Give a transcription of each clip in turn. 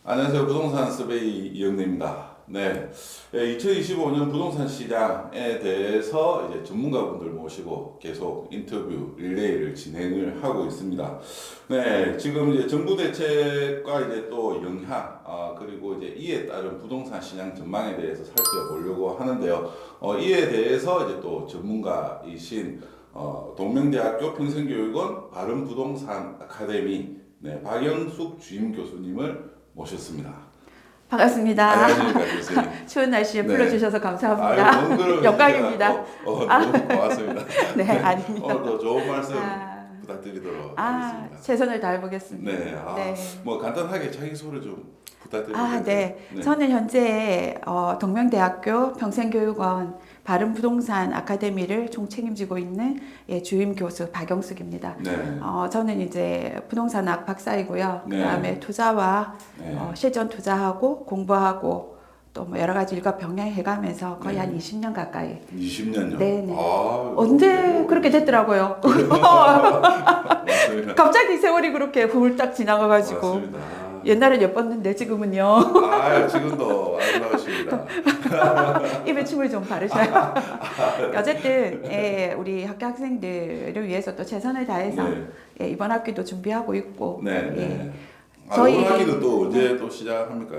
안녕하세요. 부동산 서베이 이영래입니다. 네. 2025년 부동산 시장에 대해서 이제 전문가분들 모시고 계속 인터뷰 릴레이를 진행을 하고 있습니다. 네. 지금 이제 정부 대책과 이제 또 영향, 그리고 이제 이에 따른 부동산 시장 전망에 대해서 살펴보려고 하는데요. 이에 대해서 이제 또 전문가이신 동명대학교 평생교육원 바른부동산 아카데미 박영숙 주임 교수님을 모셨습니다. 반갑습니다. 안녕하십니까 교수님. 추운 날씨에 네. 불러주셔서 감사합니다. 영광입니다. 너무 고맙습니다. 네, 아닙니다. 오늘도 좋은 말씀 부탁드리도록 하겠습니다. 최선을 다해보겠습니다. 네, 네. 뭐 간단하게 자기 소개 좀 부탁드립니다. 네. 저는 현재 동명대학교 평생교육원 바른부동산 아카데미를 총책임지고 있는 주임 교수 박영숙입니다. 네. 저는 이제 부동산학 박사이고요. 네. 그다음에 투자와 네. 실전 투자하고 공부하고 또 뭐 여러 가지 일과 병행해가면서 거의 네. 한 20년 가까이. 20년요. 네네. 아, 언제 그렇게 됐더라고요. 맞습니다. 갑자기 세월이 그렇게 훌쩍 지나가가지고. 맞습니다. 옛날엔 예뻤는데 지금은요. 지금도 아름다우십니다. 입에 침을 좀 바르셔요. 어쨌든 우리 학교 학생들을 위해서 또 최선을 다해서 네. 이번 학기도 준비하고 있고. 네. 예. 저희 저희- 학기는 또 언제 또 시작합니까?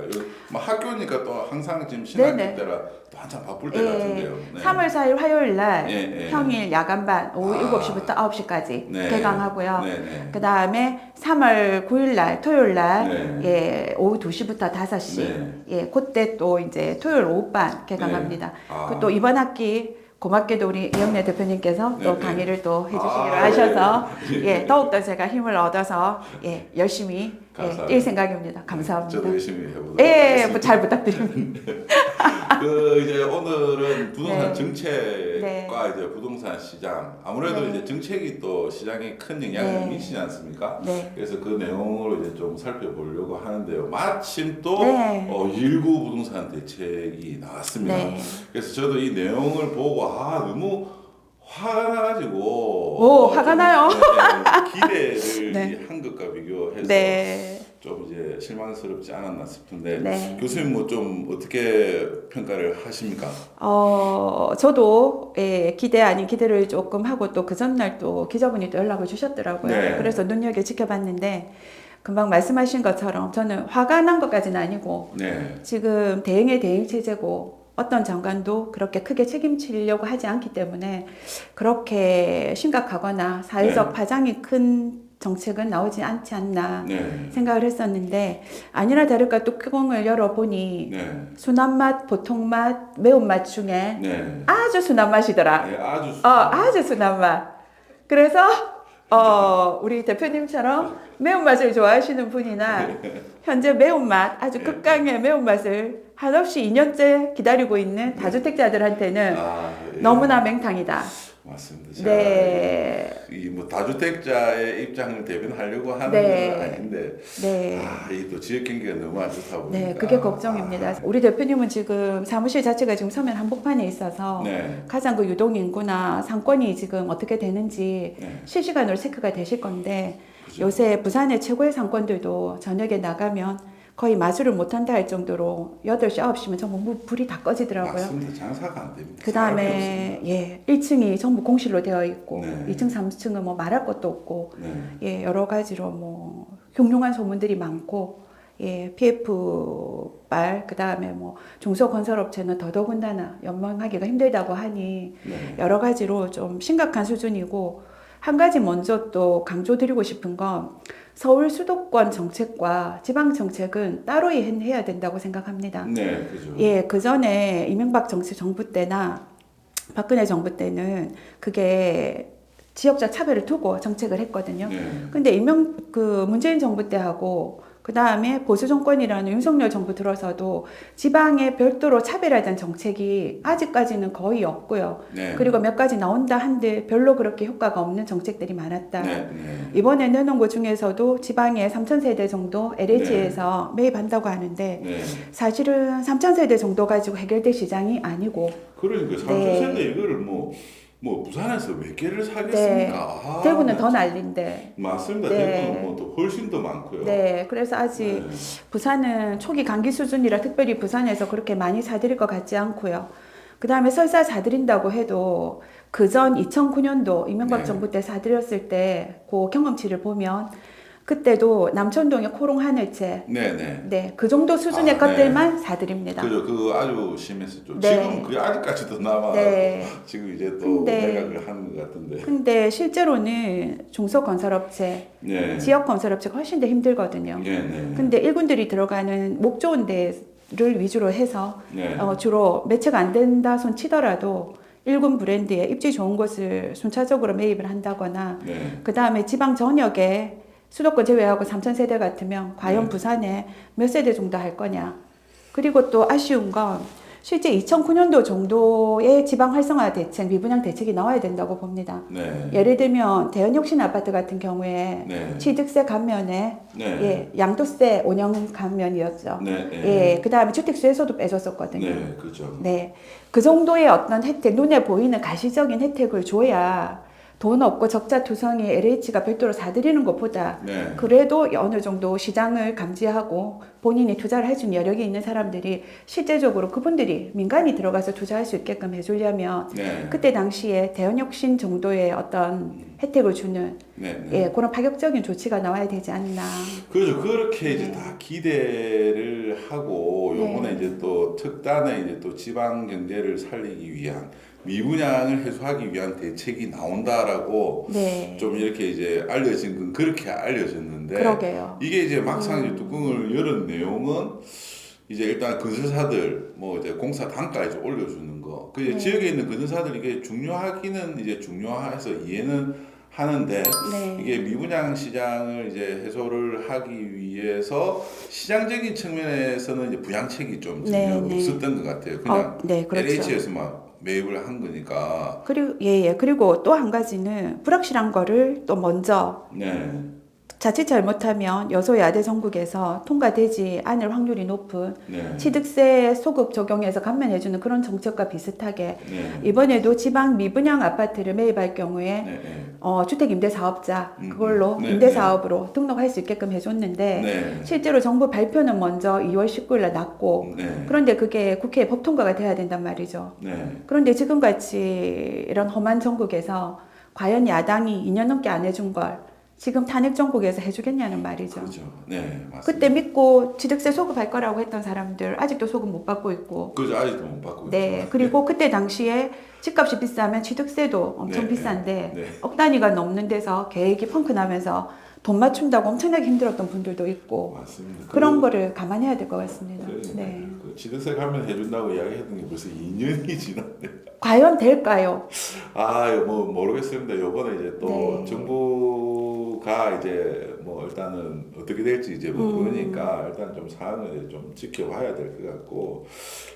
뭐 학교니까 또 항상 지금 신학기 네네. 때라 또 한참 바쁠 때 같은데요. 네. 3월 4일 화요일 날 예. 평일 야간반 오후 7시부터 9시까지 네. 개강하고요. 네. 그 다음에 3월 9일 날 토요일 날 네. 오후 2시부터 5시 네. 그때 또 이제 토요일 오후반 개강합니다. 아. 또 이번 학기 고맙게도 우리 이영래 대표님께서 또 네. 강의를 또 해주시기로 아, 하셔서 네. 더욱더 제가 힘을 얻어서 열심히 감사합니다. 뛸 생각입니다. 감사합니다. 저도 열심히 해보도록 예, 하겠습니다. 잘 부탁드립니다. 이제 오늘은 부동산 네. 정책과 이제 부동산 시장 아무래도 네. 이제 정책이 또 시장에 큰 영향을 네. 미치지 않습니까? 네. 그래서 그 내용으로 이제 좀 살펴보려고 하는데요. 마침 또 네. 19 부동산 대책이 나왔습니다. 네. 그래서 저도 이 내용을 보고 너무 화가 나가지고 화가 나요? 기대를 네. 한 것과 비교해서 네. 좀 이제 실망스럽지 않았나 싶은데 네. 교수님 뭐 좀 어떻게 평가를 하십니까? 저도 기대 아닌 기대를 조금 하고 또 그 전날 또 기자분이 또 연락을 주셨더라고요. 네. 그래서 눈여겨 지켜봤는데 금방 말씀하신 것처럼 저는 화가 난 것까지는 아니고 네. 지금 대응의 대응 체제고 어떤 장관도 그렇게 크게 책임지려고 하지 않기 때문에 그렇게 심각하거나 사회적 네. 파장이 큰 정책은 나오지 않지 않나 네. 생각을 했었는데 아니나 다를까 뚜껑을 열어보니 네. 순한 맛, 보통 맛, 매운맛 중에 네. 아주 순한 맛이더라. 네. 아주 아주 순한 맛. 그래서 우리 대표님처럼 매운맛을 좋아하시는 분이나 현재 매운맛, 아주 극강의 매운맛을 한없이 2년째 기다리고 있는 다주택자들한테는 예. 너무나 맹탕이다. 맞습니다. 네. 이뭐 다주택자의 입장을 대변하려고 하는 네. 건 아닌데 네. 이 또 지역 경기가 너무 안 좋다 보니까 네, 그게 걱정입니다. 우리 대표님은 지금 사무실 자체가 지금 서면 한복판에 있어서 네. 가장 그 유동 인구나 상권이 지금 어떻게 되는지 네. 실시간으로 체크가 되실 건데 그죠. 요새 부산의 최고의 상권들도 저녁에 나가면 거의 마주를 못한다 할 정도로 8시, 9시면 전부 불이 다 꺼지더라고요. 맞습니다. 장사가 안 됩니다. 그 다음에 1층이 전부 공실로 되어 있고 네. 2층, 3층은 뭐 말할 것도 없고 네. 여러 가지로 뭐 흉흉한 소문들이 많고 PF발 그 다음에 뭐 중소건설업체는 더더군다나 연망하기가 힘들다고 하니 네. 여러 가지로 좀 심각한 수준이고 한 가지 먼저 또 강조드리고 싶은 건 서울 수도권 정책과 지방 정책은 따로 해야 된다고 생각합니다. 네, 그죠. 그 전에 이명박 정부 때나 박근혜 정부 때는 그게 지역적 차별을 두고 정책을 했거든요. 네. 근데 문재인 정부 때 하고 그 다음에 보수 정권이라는 윤석열 정부 들어서도 지방에 별도로 차별하자는 정책이 아직까지는 거의 없고요. 네. 그리고 몇 가지 나온다 한들 별로 그렇게 효과가 없는 정책들이 많았다. 네. 이번에 내놓은 것 중에서도 지방에 3,000세대 정도 LH에서 매입한다고 하는데 네. 사실은 3,000세대 정도 가지고 해결될 시장이 아니고 그러니까 3천 세대 이거를 뭐 뭐 부산에서 몇 개를 네. 사겠습니까? 아, 대구는 나 더 난린데. 맞습니다. 네. 대구는 뭐 또 훨씬 더 많고요. 네, 그래서 아직 네. 부산은 초기 감기 수준이라 특별히 부산에서 그렇게 많이 사드릴 것 같지 않고요. 그 다음에 설사 사드린다고 해도 그전 2009년도 이명박 네. 정부 때 사드렸을 때 그 경험치를 보면 그때도 남천동의 코롱 하늘채 네네. 네, 그 정도 수준의 아, 것들만 사드립니다. 그죠. 그 아주 심했었죠. 네. 지금 그게 아직까지도 남아. 네. 지금 이제 또 근데- 매각을 하는 것 같은데. 근데 실제로는 중소건설업체, 네. 지역건설업체가 훨씬 더 힘들거든요. 네. 근데 일군들이 들어가는 목 좋은 데를 위주로 해서 네. 주로 매체가 안 된다 손 치더라도 일군 브랜드에 입지 좋은 곳을 순차적으로 매입을 한다거나 네. 그 다음에 지방 전역에 수도권 제외하고 3,000세대 같으면 과연 네. 부산에 몇 세대 정도 할 거냐. 그리고 또 아쉬운 건 실제 2009년도 정도의 지방 활성화 대책, 미분양 대책이 나와야 된다고 봅니다. 네. 예를 들면 대연혁신 아파트 같은 경우에 네. 취득세 감면에 네. 예, 양도세 5년 감면이었죠. 네. 예, 그 다음에 주택수혜소도 빼줬었거든요. 네. 그렇죠. 네, 그 정도의 어떤 혜택, 눈에 보이는 가시적인 혜택을 줘야 돈 없고 적자투성이 LH가 별도로 사들이는 것보다 네. 그래도 어느 정도 시장을 감지하고 본인이 투자를 할 수 있는 여력이 있는 사람들이 실제적으로 그분들이 민간이 들어가서 투자할 수 있게끔 해주려면 네. 그때 당시에 대연혁신 정도의 어떤 혜택을 주는 네. 예, 그런 파격적인 조치가 나와야 되지 않나. 그렇죠. 그렇게 이제 다 기대를 하고 요번에 네. 이제 또 특단의 이제 또 지방 경제를 살리기 위한 미분양을 해소하기 위한 대책이 나온다라고 네, 좀 이렇게 이제 알려진 건 그렇게 알려졌는데 그러게요. 이게 이제 막상 이제 뚜껑을 열은 내용은 이제 일단 건설사들 뭐 이제 공사 단가 이제 올려주는 거. 그 네. 지역에 있는 건설사들 이게 중요하기는 이제 중요해서 이해는 하는데 네. 이게 미분양 시장을 이제 해소를 하기 위해서 시장적인 측면에서는 이제 부양책이 좀 네, 전혀 네. 없었던 것 같아요. 그냥 네, 그렇죠. LH에서만 매입을 한 거니까. 그리고 예. 그리고 또 한 가지는 불확실한 거를 또 먼저 네. 자칫 잘못하면 여소야대 전국에서 통과되지 않을 확률이 높은 네. 취득세 소급 적용해서 감면해주는 그런 정책과 비슷하게 네. 이번에도 지방 미분양 아파트를 매입할 경우에 네. 네. 주택임대사업자 그걸로 네, 임대사업으로 등록할 수 있게끔 해줬는데 네. 실제로 정부 발표는 먼저 2월 19일 날 났고 네. 그런데 그게 국회에 법 통과가 돼야 된단 말이죠. 네. 그런데 지금같이 이런 험한 전국에서 과연 야당이 2년 넘게 안 해준 걸 지금 탄핵 정국에서 해주겠냐는 말이죠. 그렇죠. 네, 맞습니다. 그때 믿고 취득세 소급할 거라고 했던 사람들 아직도 소급 못 받고 있고 그죠. 아직도 못 받고 네 있죠. 그리고 그때 당시에 집값이 비싸면 취득세도 엄청 네, 비싼데 네. 억 단위가 넘는 데서 계획이 펑크 나면서 돈 맞춘다고 엄청나게 힘들었던 분들도 있고 맞습니다. 그런 거를 감안해야 될 것 같습니다. 네. 그 취득세 감면 해준다고 이야기했던 게 벌써 2년이 지났네. 과연 될까요? 뭐 모르겠습니다. 요번에 이제 또 네. 정부가 이제 뭐 일단은 어떻게 될지 이제 모르니까 일단 좀 사안을 좀 지켜봐야 될 것 같고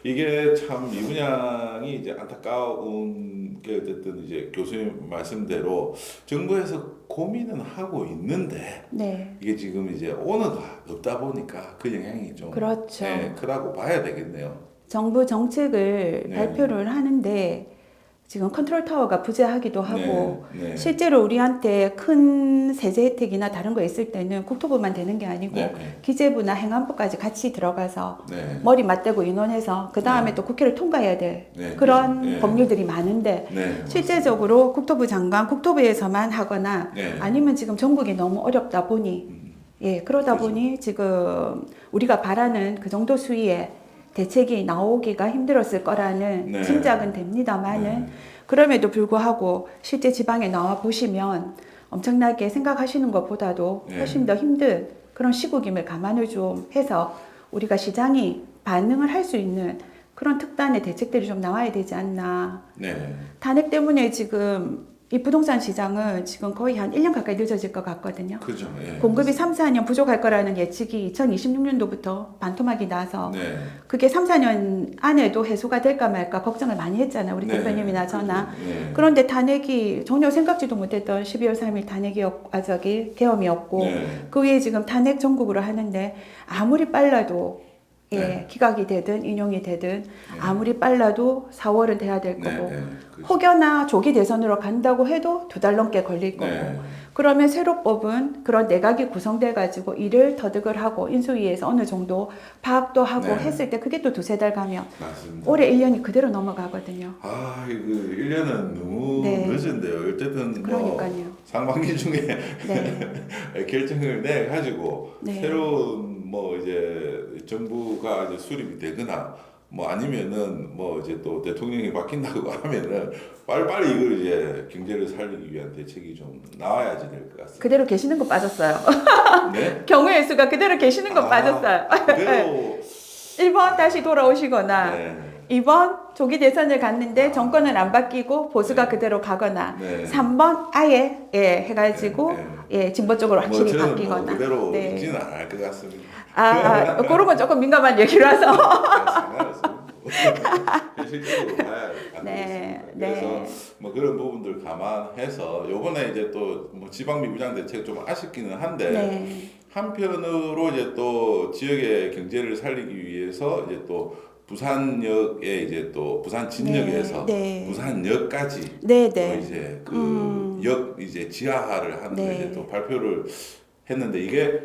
이게 참 미분양이 이제 안타까운 게 어쨌든 이제 교수님 말씀대로 정부에서 고민은 하고 있는데 네. 이게 지금 이제 오너가 없다 보니까 그 영향이 좀 그렇죠. 네, 크다고 봐야 되겠네요. 정부 정책을 네. 발표를 하는데 지금 컨트롤 타워가 부재하기도 하고 네, 네. 실제로 우리한테 큰 세제 혜택이나 다른 거 있을 때는 국토부만 되는 게 아니고 네, 네. 기재부나 행안부까지 같이 들어가서 네. 머리 맞대고 의논해서 그 다음에 네. 또 국회를 통과해야 될 네, 그런 네. 법률들이 많은데 네, 실제적으로 국토부 장관 국토부에서만 하거나 네. 아니면 지금 전국이 너무 어렵다 보니 예 그러다 그렇죠. 보니 지금 우리가 바라는 그 정도 수위의 대책이 나오기가 힘들었을 거라는 네. 짐작은 됩니다만은 네. 그럼에도 불구하고 실제 지방에 나와 보시면 엄청나게 생각하시는 것보다도 네. 훨씬 더 힘든 그런 시국임을 감안을 좀 해서 우리가 시장이 반응을 할 수 있는 그런 특단의 대책들이 좀 나와야 되지 않나. 네. 탄핵 때문에 지금 이 부동산 시장은 지금 거의 한 1년 가까이 늦어질 것 같거든요. 그죠. 예. 공급이 3, 4년 부족할 거라는 예측이 2026년도부터 반토막이 나서 네. 그게 3, 4년 안에도 해소가 될까 말까 걱정을 많이 했잖아요. 우리 네. 대표님이나 저나. 네. 그런데 탄핵이 전혀 생각지도 못했던 12월 3일 계엄이었고 네. 그 위에 지금 탄핵 전국으로 하는데 아무리 빨라도 예, 네. 기각이 되든 인용이 되든 네. 아무리 빨라도 4월은 돼야 될 네, 거고 네, 그렇죠. 혹여나 조기 대선으로 간다고 해도 2달 넘게 걸릴 거고 네. 그러면 새로 뽑은 그런 내각이 구성돼 가지고 일을 터득을 하고 인수위에서 어느 정도 파악도 하고 네. 했을 때 그게 또 2-3달 가면 맞습니다. 올해 1년이 그대로 넘어가거든요. 아, 이거 1년은 너무 네. 늦은데요. 어쨌든 뭐 그러니까요. 상반기 중에 네. 결정을 내 가지고 네. 새로운 뭐 이제 정부가 이제 수립이 되거나 뭐 아니면은 뭐 이제 또 대통령이 바뀐다고 하면은 빨리빨리 이걸 이제 경제를 살리기 위한 대책이 좀 나와야지 될 것 같습니다. 그대로 계시는 거 빠졌어요. 네? 경우의 수가 그대로 계시는 거 빠졌어요. 그대로 1번 다시 돌아오시거나 네. 2번 조기 대선을 갔는데 정권은 안 바뀌고 보수가 네. 그대로 가거나 네. 3번 아예 해가지고 네, 예 진보 쪽으로 확실히 저는 바뀌거나 뭐 그대로 네. 있지는 않을 것 같습니다. 그런 건 조금 민감한 얘기라서 상관없습니다. 실제로 봐야 안 네, 되겠습니다. 그래서 네. 뭐 그런 부분들 감안해서 요번에 이제 또 뭐 지방 미부장 대책 좀 아쉽기는 한데 네. 한편으로 이제 또 지역의 경제를 살리기 위해서 이제 또 부산역에 이제 또 부산 진역에서 네. 부산역까지 네, 또 네. 이제 그 역 이제 지하화를 하는 걸 네. 이제 또 발표를 했는데 이게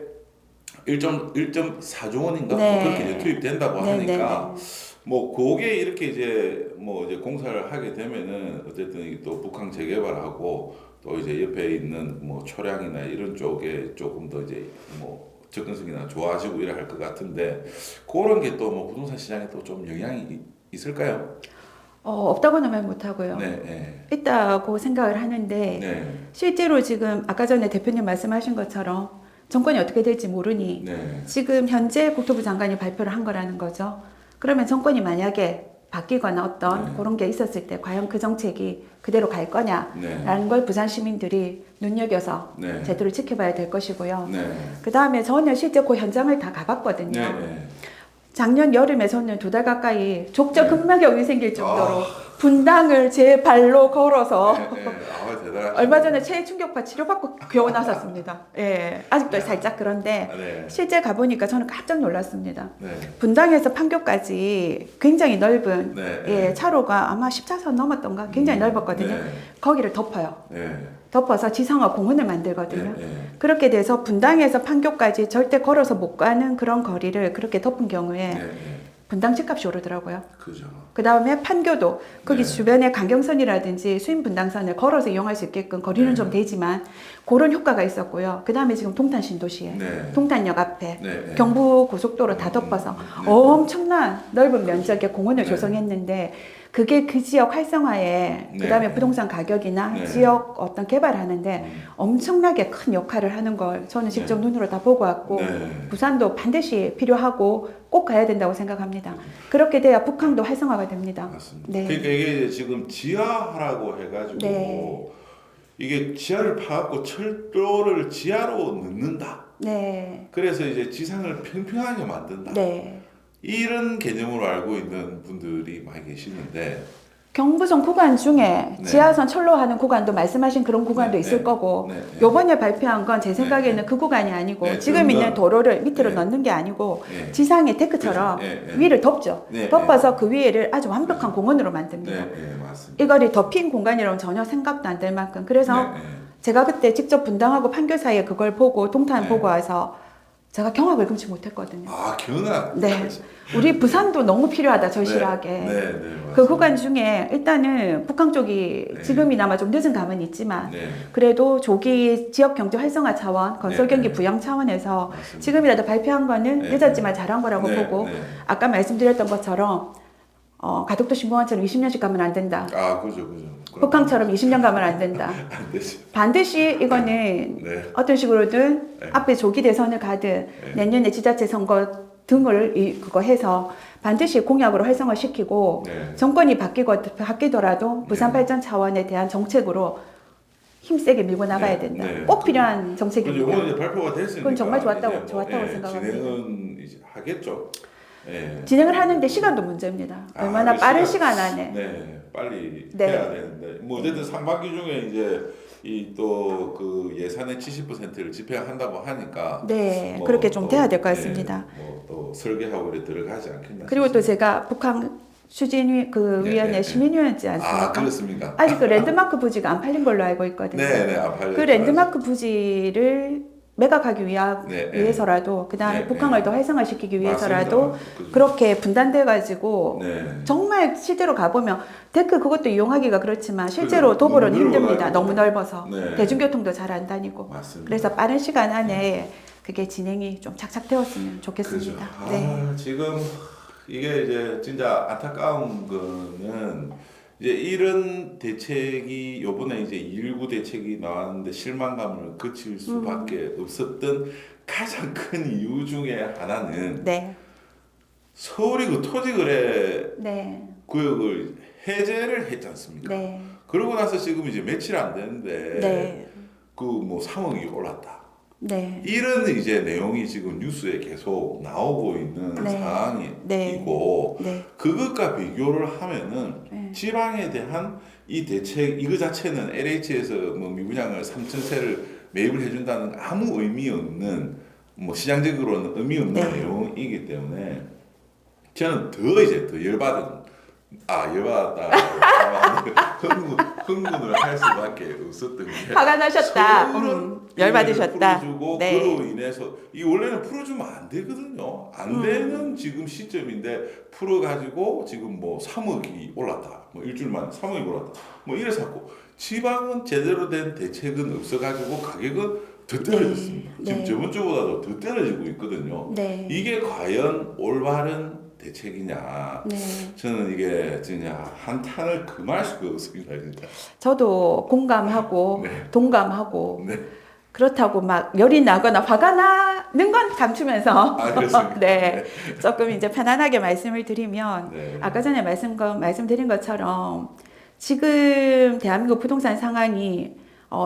1.4조 원인가 네. 뭐 그렇게 이제 투입된다고 네, 하니까 네, 뭐 그게 이렇게 이제 뭐 이제 공사를 하게 되면은 어쨌든 이게 또 북항 재개발하고 또 이제 옆에 있는 뭐 초량이나 이런 쪽에 조금 더 이제 뭐 접근성이나 좋아지고 이래 할 것 같은데 그런 게 또 뭐 부동산 시장에 또 좀 영향이 있을까요? 없다고는 말 못하고요. 네, 네, 있다고 생각을 하는데 네, 실제로 지금 아까 전에 대표님 말씀하신 것처럼 정권이 어떻게 될지 모르니 네, 지금 현재 국토부 장관이 발표를 한 거라는 거죠. 그러면 정권이 만약에 바뀌거나 어떤 네. 그런 게 있었을 때 과연 그 정책이 그대로 갈 거냐라는 네, 걸 부산 시민들이 눈여겨서 네. 제대로 지켜봐야 될 것이고요. 네, 그 다음에 저는 실제 그 현장을 다 가봤거든요. 네, 네. 작년 여름에서는 2달 가까이 족저근막염이 생길 정도로 아. 분당을 제 발로 걸어서 네, 네. 아, 대단하시네. 얼마 전에 체충격파 치료받고 겨우 나섰습니다. 예, 아직도 살짝 그런데 아, 네, 실제 가보니까 저는 깜짝 놀랐습니다. 네, 분당에서 판교까지 굉장히 넓은 네, 예, 차로가 아마 10차선 넘었던가 굉장히 넓었거든요. 네, 거기를 덮어요. 네, 덮어서 지상화 공원을 네, 만들거든요. 네. 그렇게 돼서 분당에서 판교까지 절대 걸어서 못 가는 그런 거리를 그렇게 덮은 경우에 네, 네. 분당 집값이 오르더라고요. 그죠. 그 다음에 판교도 거기 네. 주변에 강경선이라든지 수인 분당선을 걸어서 이용할 수 있게끔 거리는 네. 좀 되지만 그런 효과가 있었고요. 그 다음에 지금 동탄 신도시에 네. 동탄역 앞에 네, 네. 경부 고속도로 다 덮어서 네. 엄청난 넓은 면적의 공원을 네. 조성했는데 그게 그 지역 활성화에 네. 그 다음에 부동산 가격이나 네. 지역 어떤 개발하는데 엄청나게 큰 역할을 하는 걸 저는 직접 눈으로 다 보고 왔고 네. 부산도 반드시 필요하고 꼭 가야 된다고 생각합니다. 그렇게 돼야 북한도 활성화가 됩니다. 맞습니다. 네. 그러니까 이게 이제 지금 지하화라고 해가지고 네. 이게 지하를 파갖고 철도를 지하로 넣는다. 네. 그래서 이제 지상을 평평하게 만든다. 네. 이런 개념으로 알고 있는 분들이 많이 계시는데 경부선 구간 중에 네. 지하선 철로하는 구간도 말씀하신 그런 구간도 네, 있을 네. 거고 네, 네. 요번에 발표한 건 제 생각에는 네. 그 구간이 아니고 네, 지금 좀 더- 있는 도로를 밑으로 네. 넣는 게 아니고 네. 지상의 데크처럼 그렇죠. 네, 네. 위를 덮죠. 네, 덮어서 그 위를 아주 완벽한 공원으로 만듭니다. 네, 네, 맞습니다. 이거를 덮인 공간이라면 전혀 생각도 안 될 만큼 그래서 네, 네. 제가 그때 직접 분당하고 판교 사이에 그걸 보고 동탄 네. 보고 와서 제가 경악을 금치 못했거든요. 아, 경악. 네. 우리 부산도 너무 필요하다 절실하게. 네, 네, 맞습니다. 그 구간 중에 일단은 북한 쪽이 네. 지금이나마 좀 늦은 감은 있지만 네, 그래도 조기 지역 경제 활성화 차원, 건설 네, 경기 네. 부양 차원에서 맞습니다. 지금이라도 발표한 거는 네, 늦었지만 잘한 거라고 네, 보고 네. 아까 말씀드렸던 것처럼 가덕도 신공항처럼 20년씩 가면 안 된다. 아, 그죠, 그죠. 북한처럼 20년 가면 안 된다. 안 되죠. 반드시 이거는 네. 어떤 식으로든 네. 앞에 조기 대선을 가든 내년에 지자체 선거 등을 그거 해서 반드시 공약으로 활성화시키고 네. 정권이 바뀌더라도 부산 네. 발전 차원에 대한 정책으로 힘세게 밀고 나가야 네. 된다. 네. 꼭 필요한 그리고 정책입니다. 이번에 이제 발표가 됐으니까 그건 정말 좋았다고 이제 뭐, 좋았다고 생각합니다. 진행은 이제 하겠죠. 예. 진행을 하는데 시간도 문제입니다. 아, 얼마나 그 빠른 시간 안에. 네, 빨리 네. 해야 되는데 뭐 어쨌든 상반기 중에 이제 이 또 그 예산의 70%를 집행한다고 하니까 네, 뭐 그렇게 좀 또, 돼야 될 것 같습니다. 뭐 또 설계하고 이렇게 들어가지 않겠나. 그리고 또 제가 북한 추진 위원회 시민위원이지 않습니까? 아, 그렇습니까? 아직 그 랜드마크 부지가 안 팔린 걸로 알고 있거든요. 네네, 안 팔렸. 그 랜드마크 부지를 매각하기 위해서라도 그 다음에 북한을 더 활성화시키기 위해서라도 맞습니다. 그렇게 분단돼가지고 네. 정말 실제로 가보면 데크 그것도 이용하기가 그렇지만 실제로 도보로는 너무 힘듭니다. 넓어가지고. 너무 넓어서 네. 대중교통도 잘 안 다니고 맞습니다. 그래서 빠른 시간 안에 그게 진행이 좀 착착 되었으면 좋겠습니다. 그죠. 네. 지금 이게 이제 진짜 안타까운 거는 이제 이런 대책이 요번에 이제 219 대책이 나왔는데 실망감을 그칠 수밖에 없었던 가장 큰 이유 중에 하나는 네. 서울이 그 토지거래 네. 구역을 해제를 했지 않습니까? 네. 그러고 나서 지금 이제 며칠 안 됐는데 네. 그 뭐 3억이 올랐다. 네. 이런 이제 내용이 지금 뉴스에 계속 나오고 있는 네. 상황이고 네. 그것과 비교를 하면은 네. 지방에 대한 이 대책 이거 자체는 LH에서 뭐 미분양을 3,000세를 매입을 해준다는 아무 의미 없는 뭐 시장적으로는 의미 없는 네. 내용이기 때문에 저는 더 열받았다. 흥분을 할 수밖에 없었던 게 화가 나셨다. 서울은 열받으셨다. 풀어주고 네. 그로 인해서 이 원래는 풀어주면 안 되거든요. 안 되는 지금 시점인데 풀어가지고 지금 뭐 3억이 올랐다. 뭐 일주일만 3억이 올랐다. 뭐 이래서 하고 지방은 제대로 된 대책은 없어가지고 가격은 더 떨어졌습니다. 네. 지금 네. 저번 주보다도 더 떨어지고 있거든요. 네. 이게 과연 올바른 대책이냐? 네. 저는 이게 진짜 한탄을 금할 수가 없습니다, 진짜. 저도 공감하고 네. 동감하고 네. 그렇다고 막 열이 나거나 화가 나는 건 감추면서 아, 그렇습니까? 네. 조금 이제 편안하게 말씀을 드리면 네. 아까 전에 말씀드린 것처럼 지금 대한민국 부동산 상황이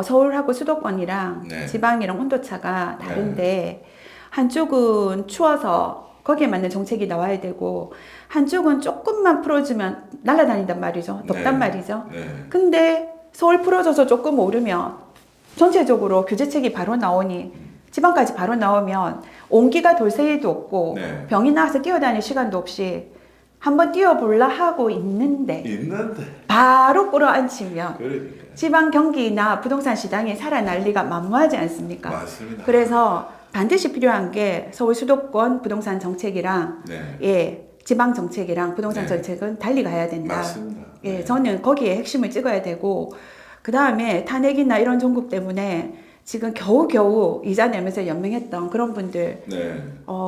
서울하고 수도권이랑 네. 지방이랑 온도차가 다른데 한쪽은 추워서 거기에 맞는 정책이 나와야 되고 한쪽은 조금만 풀어주면 날아다닌단 말이죠. 덥단 네. 말이죠. 네. 근데 서울 풀어줘서 조금 오르면 전체적으로 규제책이 바로 나오니 지방까지 바로 나오면 온기가 돌 새에도 없고 네. 병이 나서 뛰어다닐 시간도 없이 한번 뛰어볼라 하고 있는데 바로 끌어안치면 그러니까. 지방 경기나 부동산 시장이 살아날 리가 만무하지 않습니까? 맞습니다. 그래서 반드시 필요한 게 서울 수도권 부동산 정책이랑 네. 예, 지방 정책이랑 부동산 네. 정책은 달리 가야 된다. 맞습니다. 예, 네. 저는 거기에 핵심을 찍어야 되고 그 다음에 탄핵이나 이런 종국 때문에 지금 겨우겨우 이자 내면서 연명했던 그런 분들 네.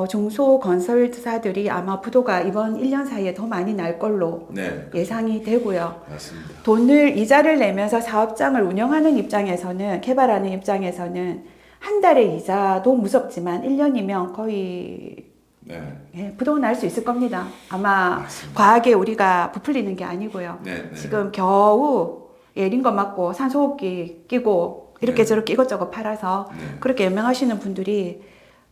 중소건설사들이 아마 부도가 이번 1년 사이에 더 많이 날 걸로 네. 예상이 되고요. 맞습니다. 돈을 이자를 내면서 사업장을 운영하는 입장에서는 개발하는 입장에서는 한 달의 이자도 무섭지만 1년이면 거의 네. 예, 부도 날 수 있을 겁니다. 아마 맞습니다. 과하게 우리가 부풀리는 게 아니고요. 네. 네. 지금 겨우 링거 맞고 산소호흡기 끼고 이렇게 네. 저렇게 이것저것 팔아서 네. 그렇게 연명하시는 분들이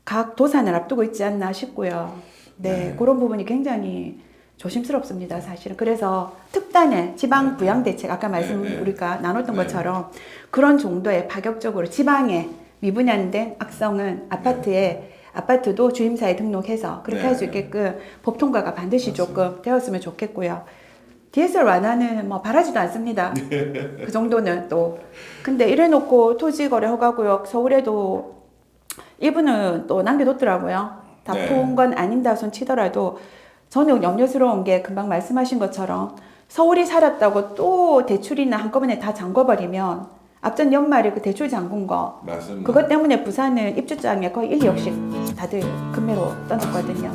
각 도산을 앞두고 있지 않나 싶고요. 네, 네. 그런 부분이 굉장히 조심스럽습니다, 사실은. 그래서 특단의 지방 부양 대책, 아까 우리가 나눴던 네. 것처럼 그런 정도의 파격적으로 지방에 미분양된 악성은 아파트도 주임사에 등록해서 그렇게 할 수 있게끔 법 통과가 반드시 조금 되었으면 좋겠고요. DSR 완화는 뭐 바라지도 않습니다. 그 정도는 또. 근데 이래놓고 토지거래허가구역 서울에도 일부는 또 남겨뒀더라고요. 다 네. 푼 건 아닌다 손 치더라도 저는 염려스러운 게 금방 말씀하신 것처럼 서울이 살았다고 또 대출이나 한꺼번에 다 잠궈버리면 앞전 연말에 그 대출 잠근 거 맞습니다. 그것 때문에 부산은 입주장에 거의 1, 2억씩 다들 금매로 던졌거든요.